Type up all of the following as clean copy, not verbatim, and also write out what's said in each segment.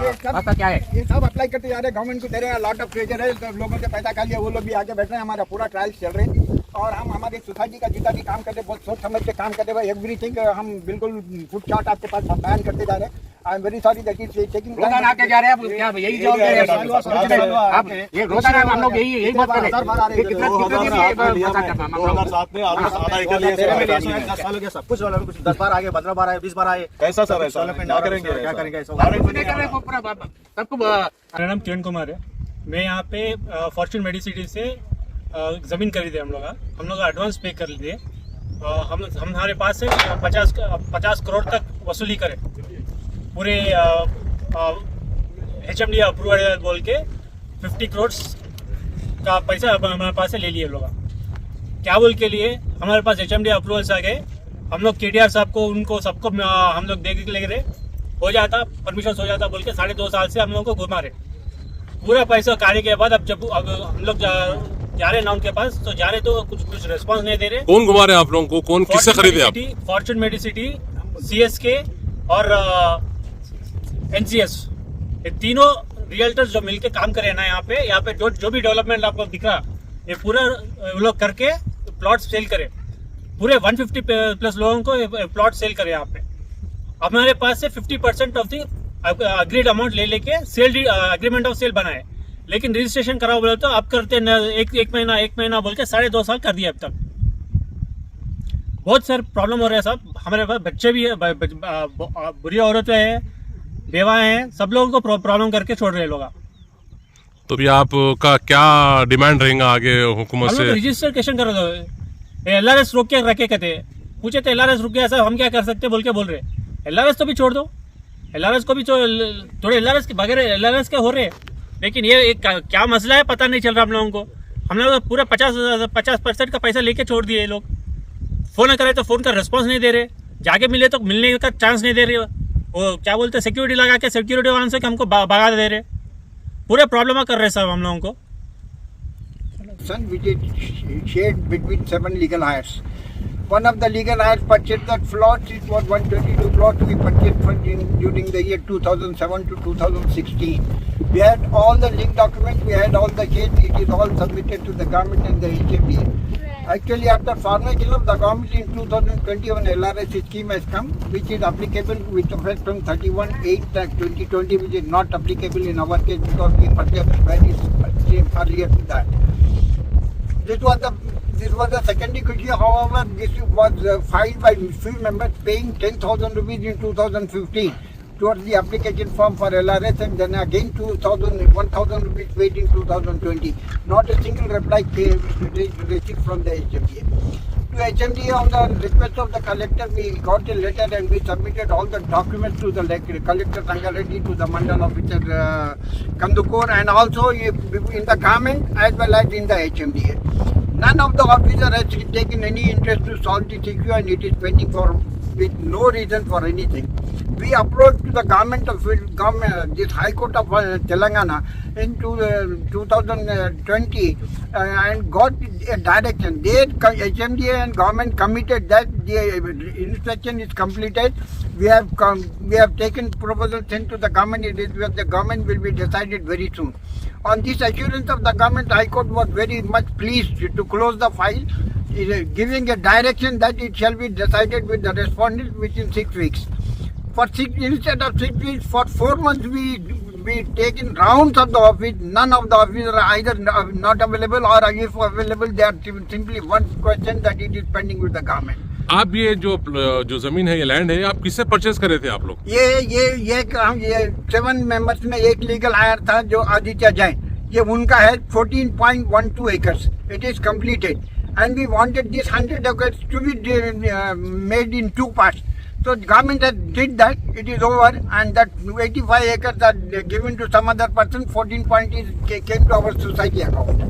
रास्ता क्या है? ये सब अप्लाई करते जा रहे हैं, गवर्नमेंट को दे रहे हैं, लॉट ऑफ प्रेशर है, तो लोगों से पैसा खा लिया, वो लोग भी आगे बैठ रहे हैं, हमारा पूरा ट्रायल्स चल रहे हैं और हम हमारी सोसाइटी का जितना भी काम करते हैं बहुत सोच समझ के काम करते हैं, एवरीथिंग हम बिल्कुल फुट चार्ट आपके पास बयान करते जा रहे हैं। I am very sorry that is taking रोजाना आके जा रहे हैं आप, क्या यही जॉब दे रहे हैं आप? ये रोजाना हम लोग यही बात कर रहे हैं। कितना 2007 में आपने सादा एकड़ लिए 10 साल हो गया, सब कुछ 10 बार आए, 15 बार आए, 20 बार आए, कैसा सर ऐसा क्या करेंगे सबको। मेरा नाम किरण कुमार है। मैं यहाँ पे फॉर्च्यून मेडिसिटी से ज़मीन खरीदे हम लोग एडवांस पे कर लिए। हमारे पास से 50 करोड़ तक वसूली करें पूरे HMD अप्रूवल बोल के 50 करोड़ का पैसा हमारे पास से ले लिए लोग। क्या बोल के लिए हमारे पास HMD अप्रूवल से आ गए, हम लोग KDR साहब को उनको सबको हम लोग देख के ले रहे, हो जाता परमिशन हो जाता बोल के 2.5 साल से हम लोग को घुमा रहे। पूरा पैसा काटने के बाद अब हम लोग जा रहे ना उनके पास, तो जा रहे तो कुछ रिस्पांस नहीं दे रहे। कौन घुमा रहे हैं आप लोगों को? कौन किससे खरीदे आप? फॉर्च्यून मेडिसिटी, CSK और NCS, ये तीनों रियल्टर्स जो मिलके काम करे ना यहाँ पे जो भी डेवलपमेंट आपको दिख रहा, ये पूरा लोग करके प्लॉट सेल करे। पूरे 150 प्लस लोगों को प्लॉट सेल करे यहाँ पे। हमारे पास से 50% ऑफ द अग्रीड अमाउंट ले लेके सेल एग्रीमेंट ऑफ सेल बनाए, लेकिन रजिस्ट्रेशन कराओ बोले तो आप करते एक महीना बोल के 2.5 साल कर दिया अब तक। बहुत सारे प्रॉब्लम हो रहे हैं साहब। हमारे पास बच्चे भी है, बुरी औरतें हैं, बेवाएं हैं, सब लोगों को प्रॉब्लम करके छोड़ रहे लोग। तो भी आपका क्या डिमांड रहेगा आगे हुकूमत से? रजिस्ट्रेशन कर दो, LRS रोक के रखे कहते, पूछे तो LRS रुक गया सर, हम क्या कर सकते बोल रहे। LRS तो भी छोड़ दो, LRS को भी थोड़े LRS के बगैर LRS के हो रहे, लेकिन ये एक क्या मसला है पता नहीं चल रहा हम लोगों को। हम लोग पूरा 50% का पैसा लेके छोड़ दिए लोग। फोन करे तो फोन का रिस्पांस नहीं दे रहे, जाके मिले तो मिलने का चांस नहीं दे रहे। वो क्या बोलते हैं, सिक्योरिटी लगा के सिक्योरिटी वालों से हमको भगा दे रहे। पूरे प्रॉब्लम कर रहे सब हम लोगों को। Which is shared between 7 legal heirs. One of the legal heirs purchased that plot. It was 122 plots we purchased during the year 2007 to 2016. We had all the legal documents, we had all the shades. It is all submitted to the government and the HMDA. Actually, after formation of the government in 2020, an LRS scheme has come, which is applicable with effect from 31/8/2020, which is not applicable in our case because we purchased very earlier to that. This was the secondary issue. However, this was filed by few members paying 10,000 rupees in 2015 towards the application form for LRS, and then again 1,000 rupees paid in 2020. Not a single reply received from the HMDA. To HMDA, on the request of the collector, we got a letter and we submitted all the documents to the collector Rangareddy, to the mandal officer Kandukor, and also in the government as well as in the HMDA. None of the officers has taken any interest to solve this issue, and it is pending with no reason for anything. We approached to the government of this High Court of Telangana in 2020 and got a direction. There, HMDA and government committed that the inspection is completed. We have taken proposal sent to the government. The government will be decided very soon. On this assurance of the government, High Court was very much pleased to close the file, giving a direction that it shall be decided with the respondents within 6 weeks. Instead of 6 weeks, for 4 months we taken rounds of the office. None of the officers are either not available, or if available, they are simply one question that it is pending with the government. आप ये जो जमीन है, ये land है, आप किससे purchase कर रहे थे आप लोग? ये 7 मेंबर्स में एक लीगल हायर था जो आदित्य जैन, ये उनका है 14.12 acres. It is completed and we wanted this 100 acres to be made in 2 parts. So the government has did that. It is over, and that 85 acres are given to some other person. 14 point came to our society account.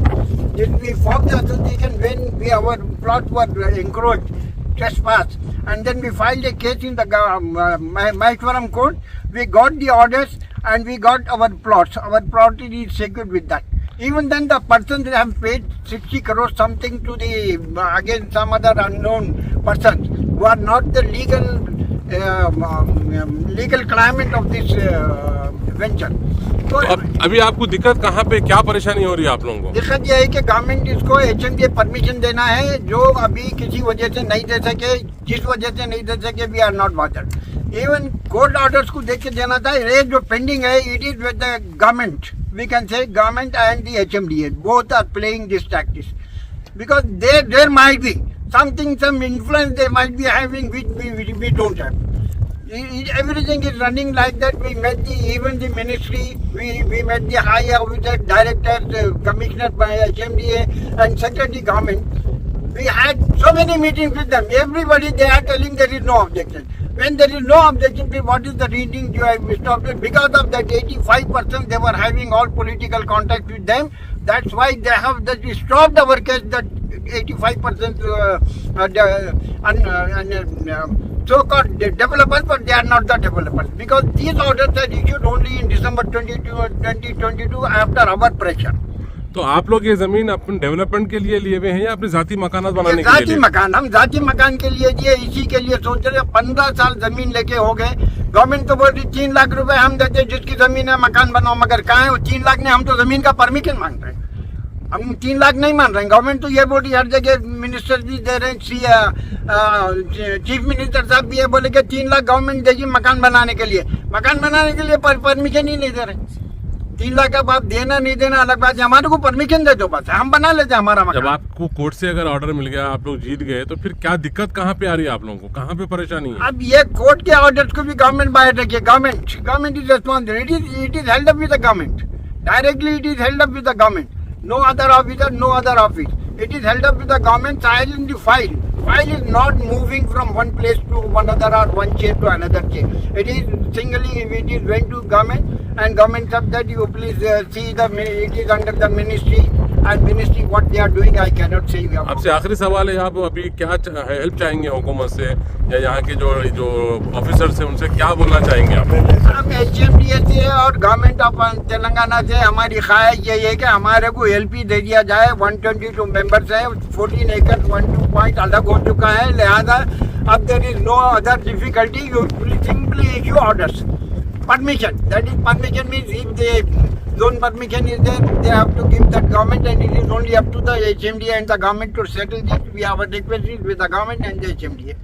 We formed the association when our plots were encroached, trespass, and then we filed a case in the Maheshwaram court. We got the orders and we got our plots. Our property is secured with that. Even then, the persons have paid 60 crores something to the against some other unknown persons who are not the legal claimant of this venture. तो अब अभी आपको दिक्कत कहाँ पे, क्या परेशानी हो रही है आप लोगों को? दिक्कत यह है कि गवर्नमेंट इसको HMDA परमिशन देना है, जो अभी किसी वजह से नहीं दे सके, जिस वजह से नहीं दे सके we are not bothered. Even court orders को देख के देना था, ये जो पेंडिंग है it is with the government, we can say government and the HMDA both are playing this tactics, because there might be something, some influence they might be having which we don't have. Everything is running like that. We met even the ministry, we met the high officer, directors, commissioner by HMDA and secretary government. We had so many meetings with them. Everybody, they are telling there is no objection. When there is no objection, what is the reason you have stopped it? Because of that 85% they were having all political contact with them. That's why they have stopped our case, that 85% so-called developers, but they are not the developers. Because these orders are issued only in December 2022 after our pressure. तो आप लोग ये जमीन अपने development के लिए लिए हुए हैं या अपने जाति मकान बनाने के लिए? जाति मकान, हम जाति मकान के लिए दिए, इसी के लिए सोच रहे। 15 साल जमीन लेके हो गए, गवर्नमेंट तो बोल रही 3 लाख रुपए हम देते, जिसकी जमीन है मकान बनाओ, मगर कहाँ है वो 3 लाख ने? हम तो जमीन का परमिशन मांग रहे हैं, हम 3 लाख नहीं मान रहे हैं। गवर्नमेंट तो ये बोल रही, हर जगह मिनिस्टर भी दे रहे हैं, चीफ मिनिस्टर साहब भी ये बोले कि 3 लाख गवर्नमेंट देगी मकान बनाने के लिए। मकान बनाने के लिए परमिशन ही नहीं दे रहे। 3 लाख का आप देना नहीं देना अलग बात है, हमारे को परमिशन दे दो, बस हम बना लेते हैं हमारा मकान। जब आपको कोर्ट से अगर ऑर्डर मिल गया, आप लोग जीत गए, तो फिर क्या दिक्कत कहाँ पे आ रही है आप लोगों को? कहाँ पे परेशानी है? अब ये कोर्ट के ऑर्डर्स को भी गवर्नमेंट बाहर रखिए। Government is responsible, it is held up with the government, directly it is held up with the government, no other officer, no other office. It is held up with the government, signed in the file. File is not moving from one place to another or one chair to another chair. It is singly, it is went to government and government said that you please see it is under the ministry and ministry what they are doing I cannot say. आपसे आखिरी सवाल है, आप अभी क्या help चाहेंगे हुकूमत से या यहाँ के जो ऑफिसर्स हैं उनसे क्या बोलना चाहेंगे आप? हम HMDA से और गवर्नमेंट ऑफ तेलंगाना से हमारी ख्वाहिश यही है कि हमारे को LP दे दिया जाए। 122 मेंबर्स है, 14 एकड़ 12 पॉइंट अलग हो चुका है, लिहाजा अब there is no other difficulty, you simply issue orders, permission. That is, permission means if the zone permission is there, they have to give that government, and it is only up to the HMDA and the government to settle this. We have a request with the government and the HMDA.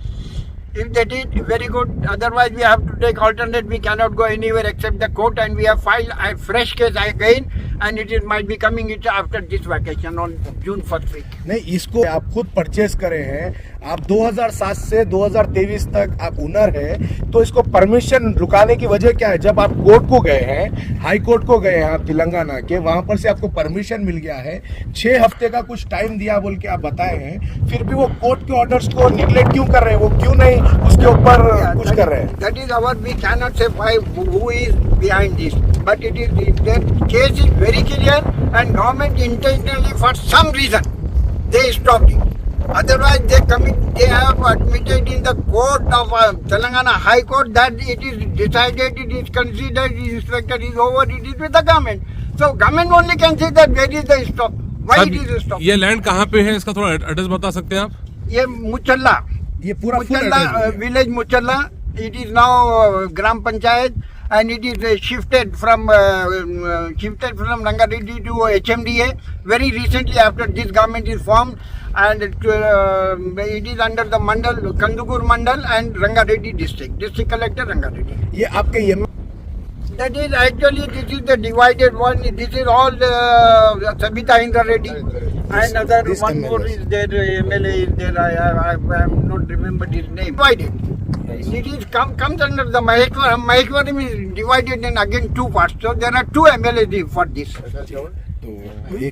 If they did, very good. Otherwise, we have to take alternate. We cannot go anywhere except the court, and we have filed a fresh case again, and it might be coming it after this vacation on June 1st week. नहीं, इसको आप खुद purchase करे हैं, आप 2007 से 2023 तक आप ओनर है, तो इसको परमिशन रुकाने की वजह क्या है? जब आप कोर्ट को गए हैं, हाई कोर्ट को गए हैं आप तेलंगाना के, वहां पर से आपको परमिशन मिल गया है, 6 हफ्ते का कुछ टाइम दिया बोल के आप बताए हैं, फिर भी वो कोर्ट के ऑर्डर्स को निगलेक्ट क्यों कर रहे हैं? वो क्यों नहीं उसके ऊपर कुछ कर रहे हैं? That is our, we cannot say why, who is behind this, but it is, the case is very clear, and government intentionally for some reason they stopped it. Otherwise, they have admitted in the court of Telangana High Court that it is decided, it is considered, it is inspected, is over, it is with the government. So government only can say that where is the stop, why it is stop. ये land कहाँ पे है, इसका थोड़ा address बता सकते हैं आप? ये मुचल्ला, ये पूरा मुचल्ला village मुचल्ला, it is now Gram Panchayat, and it is shifted from Rangareddy to HMDA very recently after this government is formed, and it is under the Mandal, Kandukur Mandal and Rangareddy district collector Rangareddy. ये आपके ये That is actually, this is the divided one. This is all Sabita Indra Reddy, and other this one MLA. more is there, MLA is there. I am not remembered his name. Divided. It is comes under the Maheshwaram. Maheshwaram is divided in again 2 parts. So there are 2 MLAs for this. तो